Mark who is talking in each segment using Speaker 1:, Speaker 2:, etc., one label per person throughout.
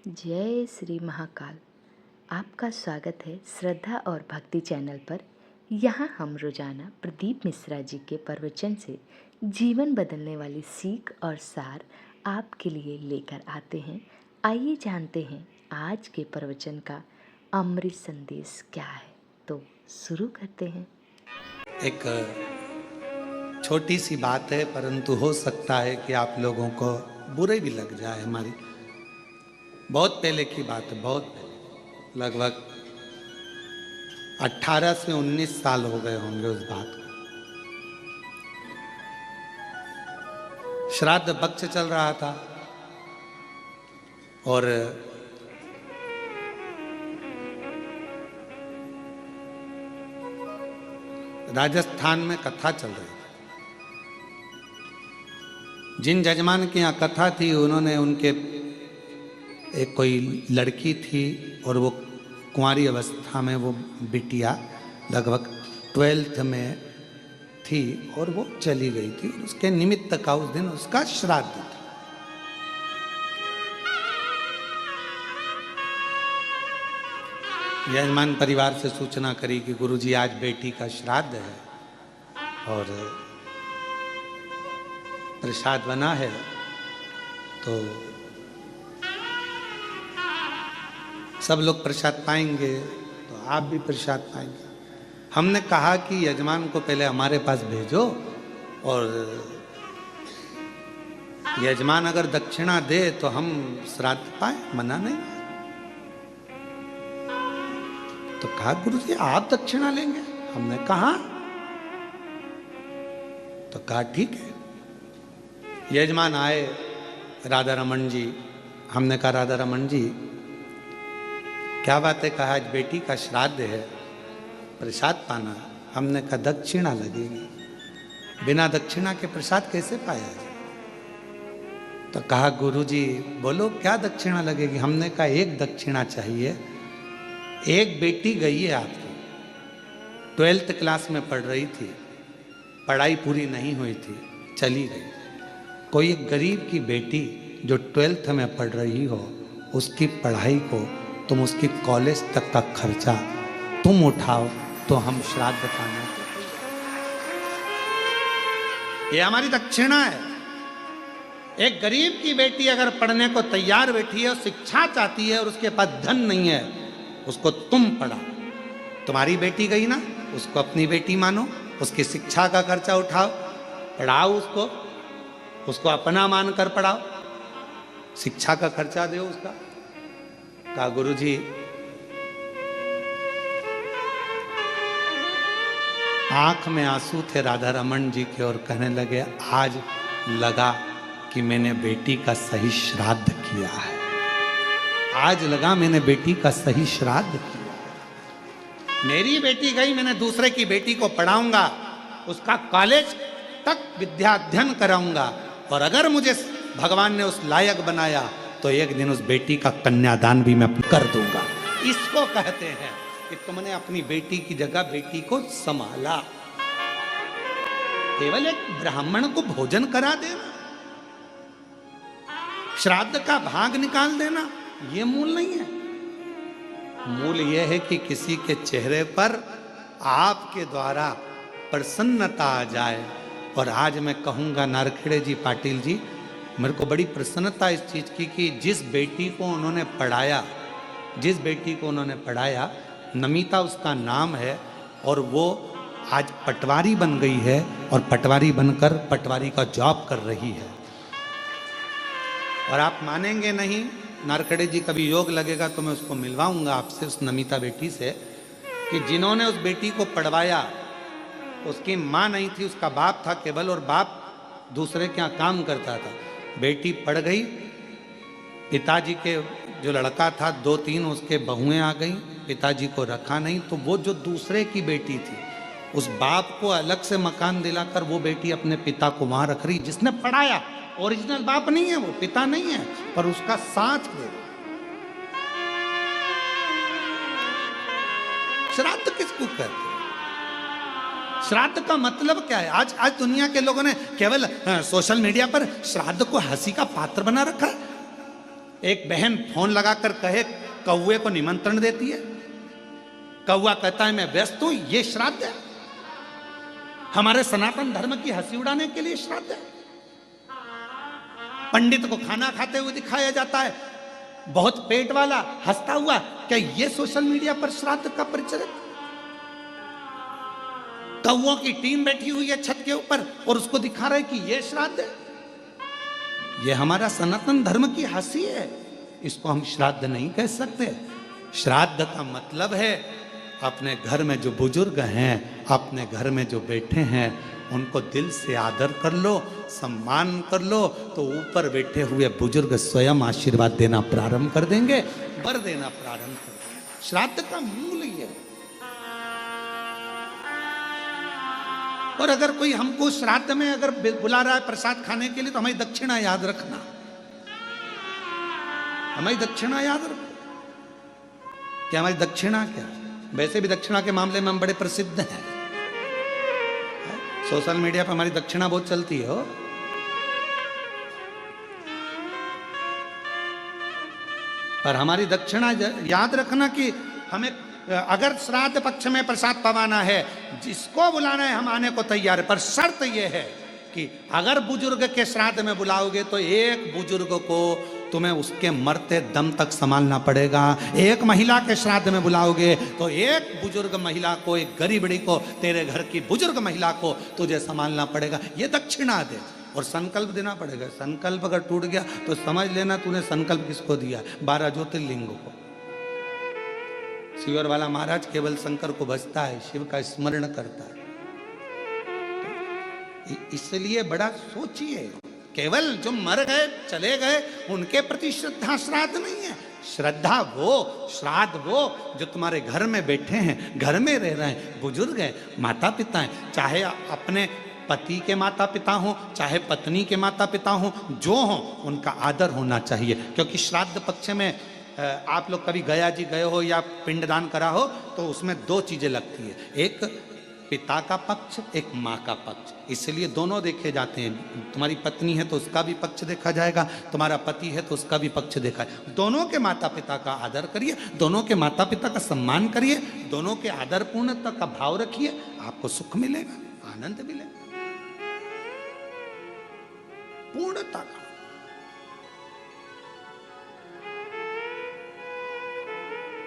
Speaker 1: जय श्री महाकाल। आपका स्वागत है श्रद्धा और भक्ति चैनल पर। यहाँ हम रोजाना प्रदीप मिश्रा जी के प्रवचन से जीवन बदलने वाली सीख और सार आपके लिए लेकर आते हैं। आइए जानते हैं आज के प्रवचन का अमृत संदेश क्या है। तो शुरू करते हैं।
Speaker 2: एक छोटी सी बात है, परंतु हो सकता है कि आप लोगों को बुरे भी लग जाए। हमारी बहुत पहले की बात है, बहुत पहले, लगभग 18 से 19 साल हो गए होंगे उस बात को। श्राद्ध पक्ष चल रहा था और राजस्थान में कथा चल रही थी। जिन जजमान की यहाँ कथा थी, उन्होंने उनके एक कोई लड़की थी और वो कुंवारी अवस्था में, वो बिटिया लगभग 12th में थी और वो चली गई थी। उसके निमित्त का उस दिन उसका श्राद्ध था। यजमान परिवार से सूचना करी कि गुरुजी आज बेटी का श्राद्ध है और प्रसाद बना है, तो सब लोग प्रसाद पाएंगे, तो आप भी प्रसाद पाएंगे। हमने कहा कि यजमान को पहले हमारे पास भेजो और यजमान अगर दक्षिणा दे तो हम श्राद्ध पाए, मना नहीं। तो कहा गुरुजी आप दक्षिणा लेंगे? हमने कहा, तो कहा ठीक है। यजमान आए, राधा रमन जी। हमने कहा राधा रमन जी क्या बात है? कहा आज बेटी का श्राद्ध है, प्रसाद पाना। हमने कहा दक्षिणा लगेगी, बिना दक्षिणा के प्रसाद कैसे पाया जाए? तो कहा गुरुजी बोलो क्या दक्षिणा लगेगी? हमने कहा एक दक्षिणा चाहिए। एक बेटी गई है आपकी, 12th क्लास में पढ़ रही थी, पढ़ाई पूरी नहीं हुई थी, चली गई। कोई एक गरीब की बेटी जो 12th में पढ़ रही हो, उसकी पढ़ाई को तुम, उसकी कॉलेज तक का खर्चा तुम उठाओ, तो हम श्राद्ध पाना। ये हमारी दक्षिणा है। एक गरीब की बेटी अगर पढ़ने को तैयार बैठी है और शिक्षा चाहती है और उसके पास धन नहीं है, उसको तुम पढ़ाओ। तुम्हारी बेटी गई ना, उसको अपनी बेटी मानो, उसकी शिक्षा का खर्चा उठाओ, पढ़ाओ उसको अपना मानकर पढ़ाओ, शिक्षा का खर्चा दो उसका। कहा गुरुजी आंख में आंसू थे राधा रमन जी के और कहने लगे आज लगा कि मैंने बेटी का सही श्राद्ध किया है। आज लगा मैंने बेटी का सही श्राद्ध किया। मेरी बेटी गई, मैंने दूसरे की बेटी को पढ़ाऊंगा, उसका कॉलेज तक विद्या अध्ययन कराऊंगा, और अगर मुझे भगवान ने उस लायक बनाया तो एक दिन उस बेटी का कन्यादान भी मैं कर दूंगा। इसको कहते हैं कि तुमने अपनी बेटी की जगह बेटी को संभाला। केवल एक ब्राह्मण को भोजन करा देना, श्राद्ध का भाग निकाल देना, ये मूल नहीं है। मूल यह है कि किसी के चेहरे पर आपके द्वारा प्रसन्नता आ जाए। और आज मैं कहूंगा नारखेड़े जी, पाटिल जी, मेरे को बड़ी प्रसन्नता इस चीज़ की कि जिस बेटी को उन्होंने पढ़ाया, नमिता उसका नाम है, और वो आज पटवारी बन गई है और पटवारी बनकर पटवारी का जॉब कर रही है। और आप मानेंगे नहीं, नारखेड़े जी कभी योग लगेगा तो मैं उसको मिलवाऊंगा आपसे, उस नमिता बेटी से, कि जिन्होंने उस बेटी को पढ़वाया उसकी माँ नहीं थी, उसका बाप था केवल, और बाप दूसरे के यहाँ काम करता था। बेटी पढ़ गई, पिताजी के जो लड़का था 2-3 उसके बहुएं आ गई, पिताजी को रखा नहीं, तो वो जो दूसरे की बेटी थी, उस बाप को अलग से मकान दिलाकर वो बेटी अपने पिता को वहां रख रही, जिसने पढ़ाया। ओरिजिनल बाप नहीं है, वो पिता नहीं है, पर उसका साथ दे। श्राद्ध किसको कहते हैं? श्राद्ध का मतलब क्या है? आज दुनिया के लोगों ने केवल सोशल मीडिया पर श्राद्ध को हंसी का पात्र बना रखा है। एक बहन फोन लगाकर कहे कौवे को निमंत्रण देती है, कौवा कहता है मैं व्यस्त हूं, ये श्राद्ध है? हमारे सनातन धर्म की हंसी उड़ाने के लिए श्राद्ध है? पंडित को खाना खाते हुए दिखाया जाता है, बहुत पेट वाला हंसता हुआ, क्या ये सोशल मीडिया पर श्राद्ध का प्रचलित? कौवों की टीम बैठी हुई है छत के ऊपर और उसको दिखा रहे कि ये श्राद्ध है। ये हमारा सनातन धर्म की हंसी है, इसको हम श्राद्ध नहीं कह सकते। श्राद्ध का मतलब है अपने घर में जो बुजुर्ग हैं, अपने घर में जो बैठे हैं, उनको दिल से आदर कर लो, सम्मान कर लो, तो ऊपर बैठे हुए बुजुर्ग स्वयं आशीर्वाद देना प्रारंभ कर देंगे, वर देना प्रारंभ कर देंगे। श्राद्ध का मूल ये है। और अगर कोई हमको श्राद्ध में अगर बुला रहा है प्रसाद खाने के लिए, तो हमारी दक्षिणा याद रखना, हमारी दक्षिणा याद रखो। क्या हमारी दक्षिणा क्या है? वैसे भी दक्षिणा के मामले में हम बड़े प्रसिद्ध हैं, सोशल मीडिया पर हमारी दक्षिणा बहुत चलती है। पर हमारी दक्षिणा याद रखना कि हमें अगर श्राद्ध पक्ष में प्रसाद पवाना है, जिसको बुलाना है हम आने को तैयार है, पर शर्त यह है कि अगर बुजुर्ग के श्राद्ध में बुलाओगे तो एक बुजुर्ग को तुम्हें उसके मरते दम तक संभालना पड़ेगा। एक महिला के श्राद्ध में बुलाओगे तो एक बुजुर्ग महिला को, एक गरीबड़ी को, तेरे घर की बुजुर्ग महिला को तुझे संभालना पड़ेगा। ये दक्षिणा दे और संकल्प देना पड़ेगा। संकल्प अगर टूट गया तो समझ लेना तूने संकल्प किसको दिया? 12 ज्योतिर्लिंगों को। शिवर वाला महाराज केवल शंकर को भजता है, शिव का स्मरण करता है। इसलिए बड़ा सोचिए, केवल जो मर गए चले गए उनके प्रति श्रद्धा श्राद्ध नहीं है। श्रद्धा वो, श्राद्ध वो जो तुम्हारे घर में बैठे हैं, घर में रह रहे हैं, बुजुर्ग हैं, माता पिता हैं, चाहे अपने पति के माता पिता हों, चाहे पत्नी के माता पिता हों, जो हों उनका आदर होना चाहिए। क्योंकि श्राद्ध पक्ष में आप लोग कभी गया जी गए हो या पिंडदान करा हो तो उसमें 2 चीजें लगती है, एक पिता का पक्ष, एक माँ का पक्ष। इसलिए दोनों देखे जाते हैं। तुम्हारी पत्नी है तो उसका भी पक्ष देखा जाएगा, तुम्हारा पति है तो उसका भी पक्ष देखा है। दोनों के माता पिता का आदर करिए, दोनों के माता पिता का सम्मान करिए, दोनों के आदर पूर्णता का भाव रखिए, आपको सुख मिलेगा, आनंद मिलेगा, पूर्णता का।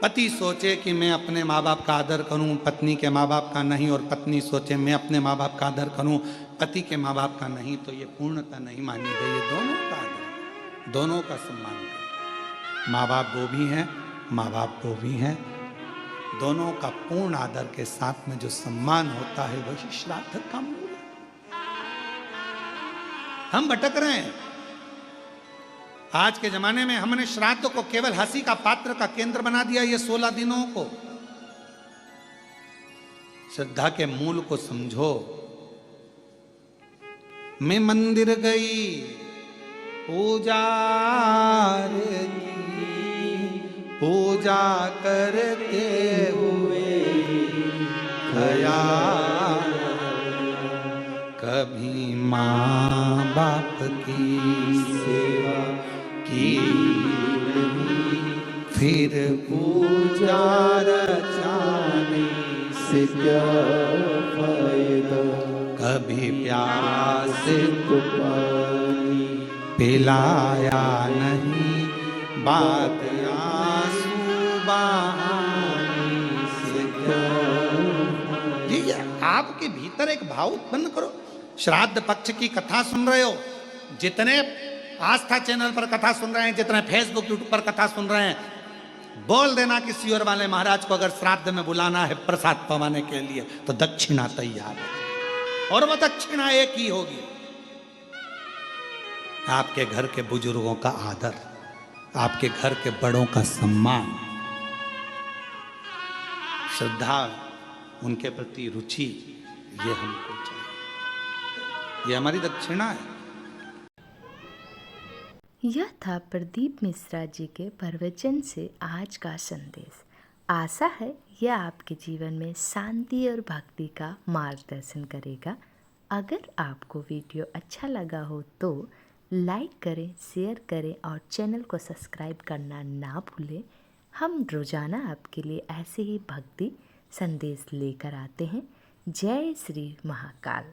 Speaker 2: पति सोचे कि मैं अपने माँ बाप का आदर करूं, पत्नी के माँ बाप का नहीं, और पत्नी सोचे मैं अपने माँ बाप का आदर करूं, पति के माँ बाप का नहीं, तो ये पूर्णता नहीं मानी गई। ये दोनों का आदर, दोनों का सम्मान करें। माँ बाप वो भी हैं, माँ बाप वो भी हैं, दोनों का पूर्ण आदर के साथ में जो सम्मान होता है वही श्राद्ध का मूल है। हम भटक रहे हैं। आज के जमाने में हमने श्राद्ध को केवल हंसी का पात्र का केंद्र बना दिया। ये 16 दिनों को श्रद्धा के मूल को समझो। मैं मंदिर गई पूजा करते हुए गया, कभी माँ बाप की सेवा की फिर पूजा रचाने से क्या फायदा, कभी प्यास को पानी पिलाया नहीं, बात आंसू बहाने से क्या। ये आपके भीतर एक भाव उत्पन्न करो। श्राद्ध पक्ष की कथा सुन रहे हो, जितने आस्था चैनल पर कथा सुन रहे हैं, जितने फेसबुक यूट्यूब पर कथा सुन रहे हैं, बोल देना कि सियोर वाले महाराज को अगर श्राद्ध में बुलाना है प्रसाद पवाने के लिए तो दक्षिणा तैयार है, और वो दक्षिणा एक ही होगी, आपके घर के बुजुर्गों का आदर, आपके घर के बड़ों का सम्मान, श्रद्धा, उनके प्रति रुचि, ये हमको चाहिए। ये हमारी दक्षिणा है।
Speaker 1: यह था प्रदीप मिश्रा जी के प्रवचन से आज का संदेश। आशा है यह आपके जीवन में शांति और भक्ति का मार्गदर्शन करेगा। अगर आपको वीडियो अच्छा लगा हो तो लाइक करें, शेयर करें और चैनल को सब्सक्राइब करना ना भूलें। हम रोज़ाना आपके लिए ऐसे ही भक्ति संदेश लेकर आते हैं। जय श्री महाकाल।